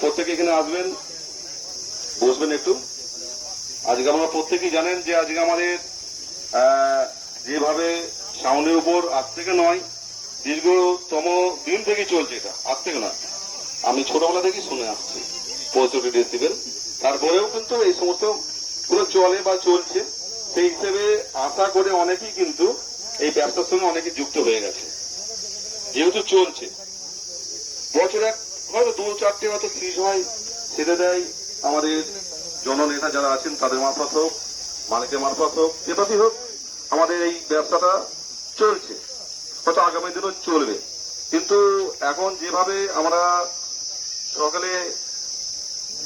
প্রত্যেকে এখানে আসবেন, বসবেন একটু। আজকে আমরা প্রত্যেকেই জানেন যে আজকে আমাদের যেভাবে সাউন্ডের উপর আজ থেকে নয়, দীর্ঘতম দিন থেকে চলছে, এটা আজ থেকে নয়, আমি ছোটবেলা থেকেই শুনে আসছি 65 ডেসিবেল। তারপরেও কিন্তু এই সমস্ত গুলো চলে বা চলছে, সেই হিসেবে আশা করে অনেকেই কিন্তু এই ব্যবসার সঙ্গে অনেকে যুক্ত হয়ে গেছে। যেহেতু চলছে, বছরে হয়তো 2-4টে হয়তো সিরিজ হয়, ছেড়ে দেয় আমাদের জননেতা যারা আছেন তাদের মারফত হোক, মালিকের মারফত হোক, যেভাবেই হোক আমাদের এই ব্যবসাটা চলছে, হয়তো আগামী দিনও চলবে। কিন্তু এখন যেভাবে আমরা সকালে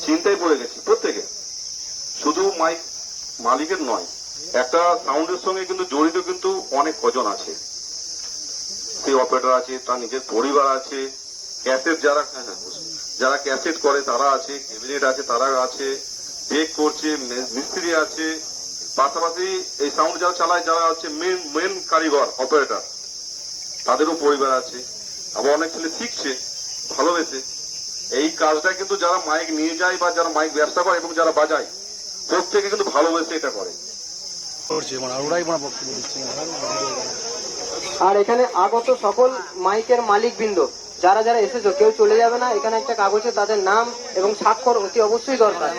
চিন্তায় পড়ে গেছি প্রত্যেকে, শুধু মাইক মালিকের নয়, একটা সাউন্ডের সঙ্গে কিন্তু জড়িত কিন্তু অনেক কজন আছে। সেই অপারেটর আছে, তার নিজের পরিবার আছে, ক্যাসেট যারা ক্যাসেট করে তারা আছে, ক্যাবিনেট আছে তারা আছে, টেক করছে মিস্ত্রি আছে, পাশাপাশি এই সাউন্ড যারা চালায় যারা হচ্ছে মেন কারিগর অপারেটর, তাদেরও পরিবার আছে। আবার অনেক ছেলে শিখছে ভালোবেসে। এই কাজটা কিন্তু যারা মাইক নিয়ে যায় বা যারা মাইক ব্যবসা করে এবং যারা বাজায়, প্রত্যেকে কিন্তু ভালোবেসে এটা করে। আর এখানে আগত সকল মাইকের মালিকবৃন্দ যারা যারা এসেছো, কেউ চলে যাবে না। এখানে একটা কাগজে তাদের নাম এবং স্বাক্ষর অতি অবশ্যই দরকার,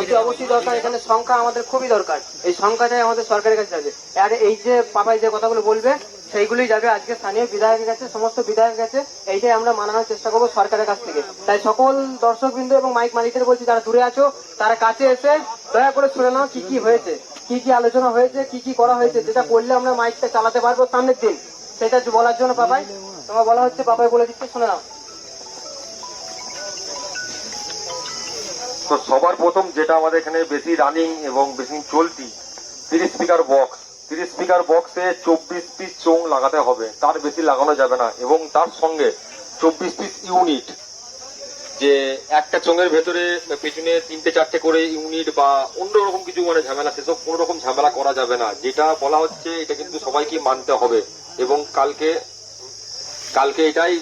অতি অবশ্যই দরকার। এখানে সংখ্যা আমাদের খুবই দরকার, এই সংখ্যাটাই আমাদের সরকারের কাছে যাবে। আর এই যে পাপাই যে কথাগুলো বলবে সেইগুলি যাবে আজকে স্থানীয় বিধায়কের কাছে, সমস্ত বিধায়কের কাছে। এইটাই আমরা মানানোর চেষ্টা করবো সরকারের কাছ থেকে। তাই সকল দর্শকবৃন্দ এবং মাইক মালিকদের বলছি, যারা দূরে আছো তারা কাছে এসে দয়া করে শুনে নাও কি কি হয়েছে, কি কি আলোচনা হয়েছে, কি কি করা হয়েছে, যেটা করলে আমরা মাইকটা চালাতে পারবো সামনের দিন, সেটা বলার জন্য পাপাই তোমার বলা হচ্ছে। পাপাই বলে দিচ্ছে, শুনে নাও। তো সবার প্রথম যেটা আমাদের এখানে বেশি রানিং এবং বেশি চলতি 30 স্পিকার বক্স। 30 স্পিকার বক্সে 24 পিস চোং লাগাতে হবে, তার বেশি লাগানো যাবে না। এবং তার সঙ্গে 24 পিস ইউনিট, যে একটা চোঙের ভেতরে পেছনে 3-4টে করে ইউনিট বা অন্যরকম কিছু মানে ঝামেলা, সেসব কোনো রকম ঝামেলা করা যাবে না। যেটা বলা হচ্ছে এটা কিন্তু সবাইকে মানতে হবে। এবং কালকে এটাই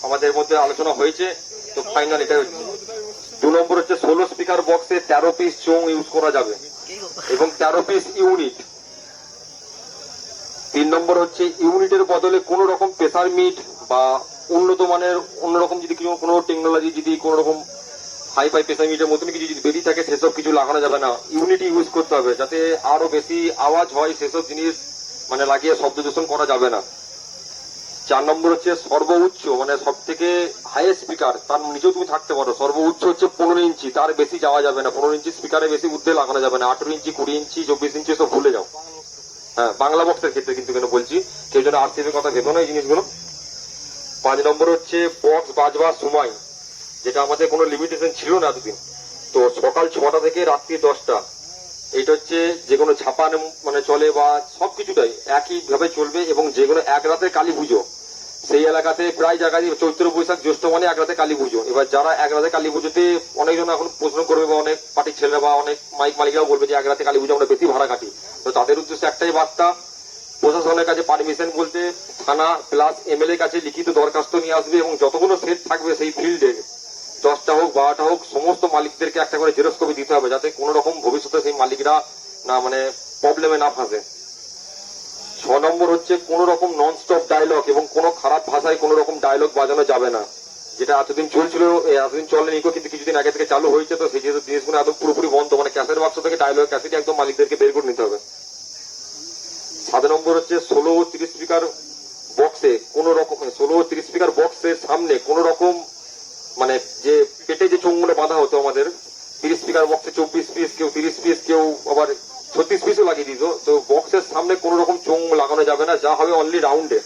আমাদের মধ্যে আলোচনা হয়েছে, তো ফাইনাল এটা হচ্ছে। 2 নম্বর হচ্ছে 16 স্পিকার বক্সে 13 পিস চোং ইউজ করা যাবে এবং 13 পিস ইউনিট। 3 নম্বর হচ্ছে ইউনিটের বদলে কোন রকম প্রেসার মিট বা উন্নত মানের অন্যরকম যদি কোনো টেকনোলজি, যদি কোন রকম হাই প্রেসার মিটের মতন কিছু যদি বেরিয়ে থাকে, সেসব কিছু লাগানো যাবে না। ইউনিট ইউজ করতে হবে, যাতে আরো বেশি আওয়াজ হয়, সেসব জিনিস মানে লাগিয়ে শব্দ দূষণ করা যাবে না। 4 নম্বর হচ্ছে সর্বোচ্চ মানে সব থেকে হাইয়েস্ট স্পিকার, তার নিচেও তুমি থাকতে পারো, সর্বোচ্চ হচ্ছে 15 ইঞ্চি, তার বেশি যাওয়া যাবে না। 15 ইঞ্চি স্পিকারে বেশি ঊর্ধ্বে লাগানো যাবে না। 18 ইঞ্চি, 20 ইঞ্চি, 24 ইঞ্চি সব ভুলে যাও। হ্যাঁ, বাংলা বক্সের ক্ষেত্রে কিন্তু কেন বলছি, কেউ যেন আরসিএফ এর কথা ভেবো না এই জিনিসগুলো। 5 নম্বর হচ্ছে বক্স বাজবার সময়, যেটা আমাদের কোনো লিমিটেশন ছিল না এতদিন, তো সকাল 6টা থেকে রাত্রি 10টা। এইটা হচ্ছে যে কোনো ছাপানো মানে চলে বা সবকিছুটাই একই ভাবে চলবে। এবং যে কোনো এক রাতে কালী পুজো, সেই এলাকাতে প্রায় জায়গায় চৈত্র বৈশাখ জ্যৈষ্ঠ মানে এক রাতে কালী পুজো। এবার যারা এক রাতে কালী পুজোতে, অনেকজন এখন প্রশ্ন করবে বা অনেক পার্টির ছেলেরা বা অনেক মাইক মালিকরাও বলবে যে এক রাতে কালী পুজো আমরা বেশি ভাড়া কাটি। তো তাদের উদ্দেশ্যে একটাই বার্তা, প্রশাসনের কাছে পারমিশন বলতে থানা প্লাস এমএলএ কাছে লিখিত দরখাস্ত নিয়ে আসবে এবং যতগুলো সেট থাকবে সেই ফিল্ডে 10টা হোক 12টা হোক, সমস্ত মালিকদেরকে একটা করে জেরক্স কপি দিতে হবে, যাতে কোনো রকম ভবিষ্যতে সেই মালিকরা না মানে প্রবলেমে না ফাঁসে। 6 নম্বর হচ্ছে কোন রকম নন স্টপ ডায়লগ এবং কোন খারাপ ভাষায় কোন রকম ডায়লগ বাজানো যাবে না। যেটা এতদিন চলছিল, এতদিন চলেনি, কিন্তু কিছুদিন আগে থেকে চালু হয়েছে। তো সেই যেহেতু জিনিসগুলো একদম পুরোপুরি বন্ধ, মানে ক্যাসেট বাক্স থেকে ডায়লগ ক্যাসেট একদম মালিকদেরকে বের করে নিতে হবে। 7 নম্বর হচ্ছে 16 ও 30 স্পিকার বক্সে কোন রকম 16 ও 30 স্পিকার বক্সের সামনে কোন রকম মানে যে পেটে যে চোঙগুলো বাঁধা হতো আমাদের 30 স্পিকার বক্সে 24 পিস, কেউ 30 পিস, কেউ আবার 36 পিসও লাগিয়ে দিত। তো বক্সের সামনে কোন রকম চোঙ লাগানো যাবে না, যা হবে অনলি রাউন্ডে।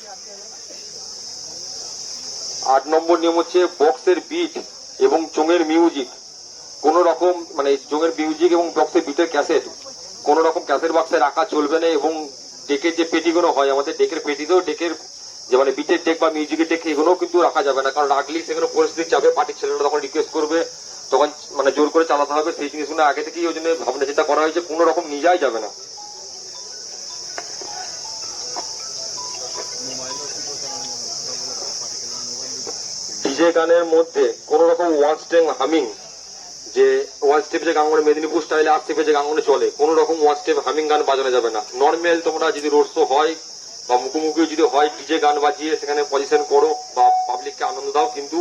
8 নম্বর নিয়ম হচ্ছে বক্সের বিট এবং চোঙের মিউজিক কোন রকম মানে চোঙের মিউজিক এবং বক্সের বিটের ক্যাসেট কোন রকম ক্যাসেট বাক্সে রাখা চলবে না। এবং ডেকের যে পেটিগুলো হয় আমাদের, ডেকের পেটিতেও ডেকের যে মানে বিটের ডেক বা মিউজিকের ডেক এগুলোও কিন্তু রাখা যাবে না, কারণ রাখলেই সেখানে পরিস্থিতি যাবে, পার্টির ছেলেরা তখন রিকোয়েস্ট করবে, তখন মানে জোর করে চালাতে হবে। সেই জিনিসগুলো আগে থেকেই ওই জন্য ভাবনা চিন্তা করা হয়েছে, কোন রকম নিয়ে যাওয়াই যাবে না। ডিজে ডিজে গানের মধ্যে কোন রকম ওয়ান স্টেপ হামিং, যে ওয়ান স্টেপ যে গান মেদিনীপুর স্টাইলে 8 স্টেপে যে গানগুলো চলে, কোন রকম ওয়ান স্টেপ হামিং গান বাজানো যাবে না। নর্মাল তোমরা যদি রোড শো হয় বা মুখোমুখি যদি হয়, ডিজে গান বাজিয়ে সেখানে পজিশন করো বা পাবলিককে আনন্দ দাও, কিন্তু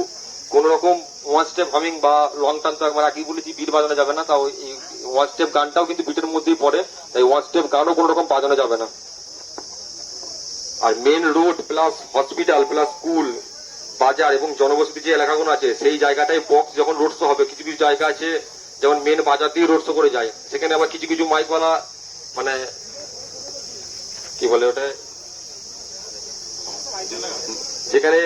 কোন রকম ওয়ান স্টেপ হামিং বা লং টান, তো একবার আগেই বলেছি বিট বাজানো যাবে না। তাও এই ওয়ান স্টেপ গানটাও কিন্তু বিটের মধ্যেই পড়ে, তাই ওয়ান স্টেপ গানও কোন রকম বাজানো যাবে না। আর main road plus hospital plus school, বাজার এবং জনবসতি যে এলাকাগুলো আছে, সেই জায়গাটায় বক্স যখন রোড শো হবে, কিছু কিছু জায়গা আছে যেমন মেন বাজার দিয়ে রোড শো করে যায়, সেখানে আবার কিছু কিছু মাইকওয়ালা মানে কি বলে ওটা, যেখানে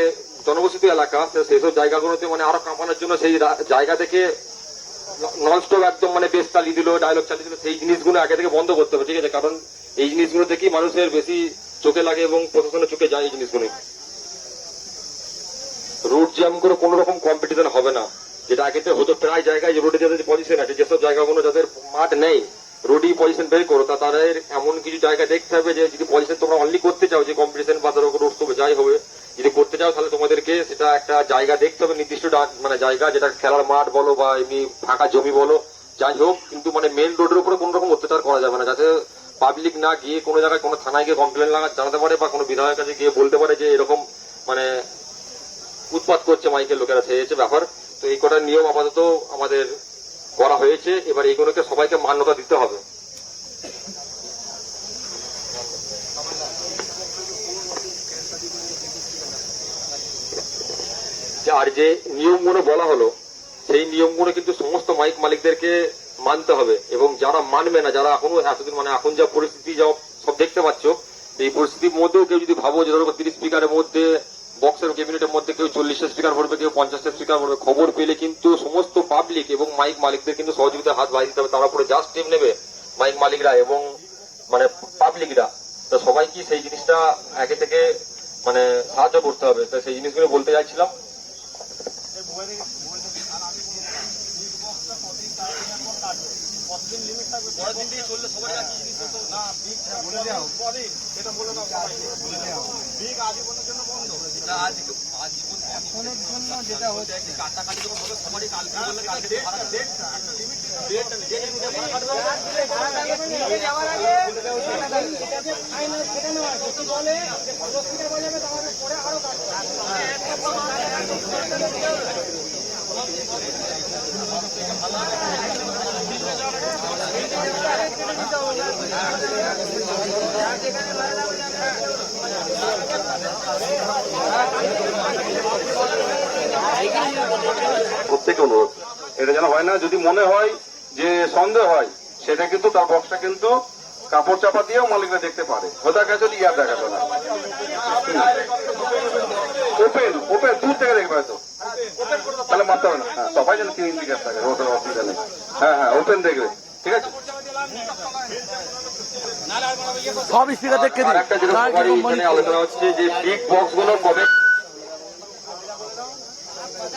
জনবসতি এলাকা, সেসব জায়গাগুলোতে মানে আরো কাঁপানোর জন্য সেই জায়গা থেকে ননস্টপ একদম মানে বেশ চালিয়ে দিল, ডায়লগ চালিয়ে দিল, সেই জিনিসগুলো আগে থেকে বন্ধ করতে হবে, ঠিক আছে? কারণ এই জিনিসগুলো থেকেই মানুষের বেশি চোখে লাগে এবং প্রশাসনের চোখে যায় এই জিনিসগুলো। রোড জ্যাম করে কোন রকম কম্পিটিশন হবে না, যেটা আগে হতো প্রায় জায়গায় যে রোডে যাদের পজিশন আছে, যেসব জায়গাগুলো যাদের মাঠ নেই, রোডই পজিশন বের করো, তা তাদের এমন কিছু জায়গা দেখতে হবে যে যদি পজিশন তোমরা অনলি করতে চাও, যে কম্পিটিশন বা ধরো রোড শো যাই হবে, যদি করতে চাও তাহলে তোমাদেরকে সেটা একটা জায়গা দেখতে হবে, নির্দিষ্ট মানে জায়গা, যেটা খেলার মাঠ বলো বা এমনি ফাঁকা জমি বলো, যাই হোক, কিন্তু মানে মেন রোডের উপরে কোন রকম অত্যাচার করা যাবে না, যাতে পাবলিক না গিয়ে কোনো জায়গায় কোনো থানায় গিয়ে কমপ্লেন জানাতে পারে বা কোনো বিধায়কের কাছে গিয়ে বলতে পারে যে এরকম মানে উৎপাত করছে মাইকের লোকেরা, সেই হচ্ছে ব্যাপার। তো এই কটা নিয়ম আপাতত আমাদের করা হয়েছে, এবার এইগুলোকে সবাইকে মান্যতা দিতে হবে। আর যে নিয়মগুলো বলা হলো, সেই নিয়মগুলো কিন্তু সমস্ত মাইক মালিকদেরকে মানতে হবে, এবং যারা মানবে না, যারা এখনো এতদিন মানে এখন যা পরিস্থিতি সব দেখতে পাচ্ছ, এই পরিস্থিতির মধ্যেও কেউ যদি ভাবো যে ধরো 30 স্পিকারের মধ্যে বক্সের ক্যাবিনেটের মধ্যে কেউ 40টা স্পিকার ভরবে, কেউ 50টা স্পিকার ভরবে, খবর পেলে কিন্তু সমস্ত পাবলিক এবং মাইক মালিকদের কিন্তু সহযোগিতার হাত বাড়িয়ে দিতে হবে। তারা পুরো যা স্টেপ নেবে মাইক মালিকরা এবং মানে পাবলিকরা, তো সবাই কি সেই জিনিসটা আগে থেকে মানে সাহায্য করতে হবে। তো সেই জিনিসগুলো বলতে চাইছিলাম। প্রত্যেকে অনুরোধ, এটা যেন হয় না, যদি মনে হয় যে সন্দেহ হয়, সেটা কিন্তু তার বক্সটা কিন্তু কাপড় চাপা দিয়েও মালিকরা দেখতে পারে, খোদা কাছে ইয়ার দেখাবে না, ওপেন ওপেন দূর থেকে দেখবে হয়তো, তাহলে মারতে হবে না। হ্যাঁ, সবাই যেন কি ইন্ডিকেট থাকে, রোডের অসুবিধা নেই। হ্যাঁ হ্যাঁ, ওপেন দেখবে, ঠিক আছে। সব স্পিকার দেখে আর একটা যেটা সবারই এখানে আলোচনা হচ্ছে যে বিগ বক্স গুলো কবে,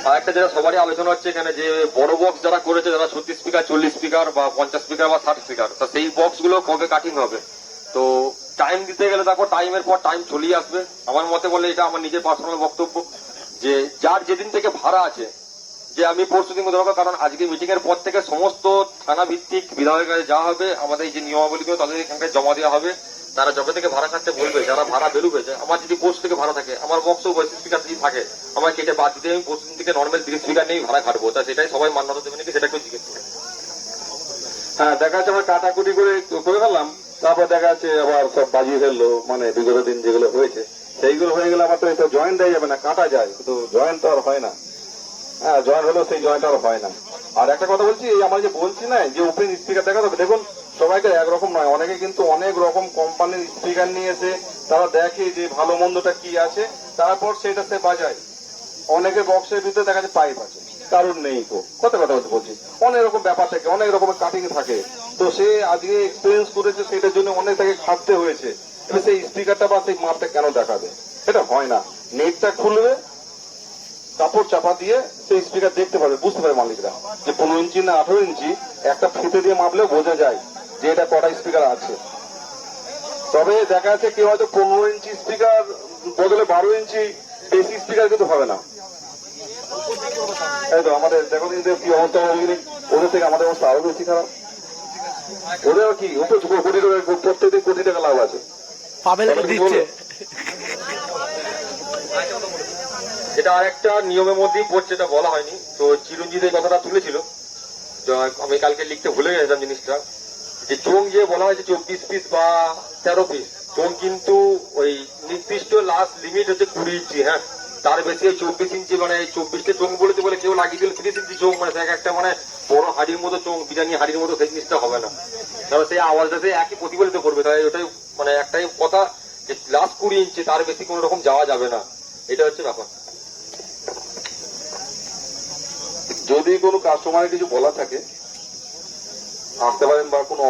আর একটা যেটা সবারই আলোচনা হচ্ছে এখানে যে বড় বক্স যারা করেছে, যারা 36 স্পিকার 40 স্পিকার বা 50 স্পিকার বা 60 স্পিকার, তো সেই বক্স গুলো কবে কাটিং হবে। তো টাইম দিতে গেলে দেখো টাইমের পর টাইম চলেই আসবে। আমার মতে বলে, এটা আমার নিজের পার্সোনাল বক্তব্য, যে যার যেদিন থেকে ভাড়া আছে, যে আমি পরশু দিন ধরো, কারণ আজকে মিটিং এর পর থেকে সমস্ত থানা ভিত্তিক বিধায়কের কাছে যাওয়া হবে, আমাদের এই যে নিয়মাবলীগুলো তাদের এখানকার জমা দেওয়া হবে, তারা যবে থেকে ভাড়া কাটতে বলবে, যারা ভাড়া বেরোবে, আমার যদি পোস্ট থেকে ভাড়া থাকে, আমার বক্স 25 স্পিকার যদি থাকে, আমার কেটে বাদ দিতে আমি পরশু দিন থেকে নর্মাল 30 স্পিকার নিয়েই ভাড়া কাটবো। তা সেটাই সবাই মান্যতা দেবে নাকি সেটা একটু জিজ্ঞেস করেন। হ্যাঁ, দেখা যাচ্ছে আমরা কাটাকুটি করে ফেললাম, তারপর দেখা যাচ্ছে আবার সব বাজিয়ে ফেললো, মানে বিগত দিন যেগুলো হয়েছে সেইগুলো হয়ে গেলে আমার তো এটা জয়েন্ট দেওয়া যাবে না, কাটা যায়, কিন্তু জয়েন্ট তো আর হয় না। হ্যাঁ, জয়েন্ট হলেও সেই জয়েন্ট আর হয় না। আর একটা কথা বলছি, এই আমরা যে বলছি না যে ওপেন স্পিকার দেখা যাবে, দেখুন সবাইকে একরকম নয়, অনেকে কিন্তু অনেক রকম কোম্পানির স্পিকার নিয়ে এসে তারা দেখে যে ভালো মন্দটা কি আছে, তারপর সেটা সে বাজায়। অনেকে বক্সের ভিতরে দেখা যাচ্ছে পাইপ আছে, কারণ নেই, তো কথা বলছি, অনেক রকম ব্যাপার থাকে, অনেক রকমের কাটিং থাকে, তো সে আজকে এক্সপিরিয়েন্স করেছে, সেটার জন্য অনেক তাকে খাটতে হয়েছে, এবার সেই স্পিকারটা বা সেই মাপটা কেন দেখাবে, এটা হয় না। নেটটা খুলবে, কাপড় চাপা দিয়ে সেই স্পিকার দেখতে পাবে, বুঝতে পারে মালিকরা যে 15 ইঞ্চি না 18 ইঞ্চি, একটা ফিতে দিয়ে মাপলেও বোঝা যায় যে এটা কটা স্পিকার আছে। তবে দেখা যাচ্ছে কেউ হয়তো 15 ইঞ্চি স্পিকার বদলে 12 ইঞ্চি বেশি স্পিকার কিন্তু হবে না, এই তো আমাদের দেখো কিন্তু কি অবস্থা হবে, ওদের থেকে আমাদের অবস্থা আরো বেশি খারাপ। ওদের কি কোটি টাকা, প্রত্যেকদিন কোটি টাকা লাভ আছে। পাবেল দিচ্ছে। এটা আর একটা নিয়মের মধ্যেই পড়ছে, এটা বলা হয়নি। তো চিরঞ্জিত এই কথাটা তুলেছিল, তো আমি কালকে লিখতে ভুলে গেছিলাম জিনিসটা, যে চোং যে বলা হয়েছে 24 পিস বা 13 পিস চোং, কিন্তু ওই নির্দিষ্ট লাস্ট লিমিট হচ্ছে 20 ইঞ্চি। হ্যাঁ, তার বেশি ওই 24 ইঞ্চি মানে 24টা চোং বলেছে বলে কেউ লাগিয়ে দিল 30 ইঞ্চি চোং, মানে একটা মানে বড় হাড়ির মতো চোং, বিরিয়ানি হাড়ির মতো, সেই জিনিসটা হবে না। কারণ সেই আওয়াজটাতে একই প্রতিফলিত করবে। তাই ওটাই মানে একটাই কথা, যে লাস্ট 20 ইঞ্চি, তার বেশি কোনো রকম যাওয়া যাবে না। এটা হচ্ছে ব্যাপার। যদি কোনো কাস্টমারের কিছু বলা থাকে আসতে পারেন, বা কোনো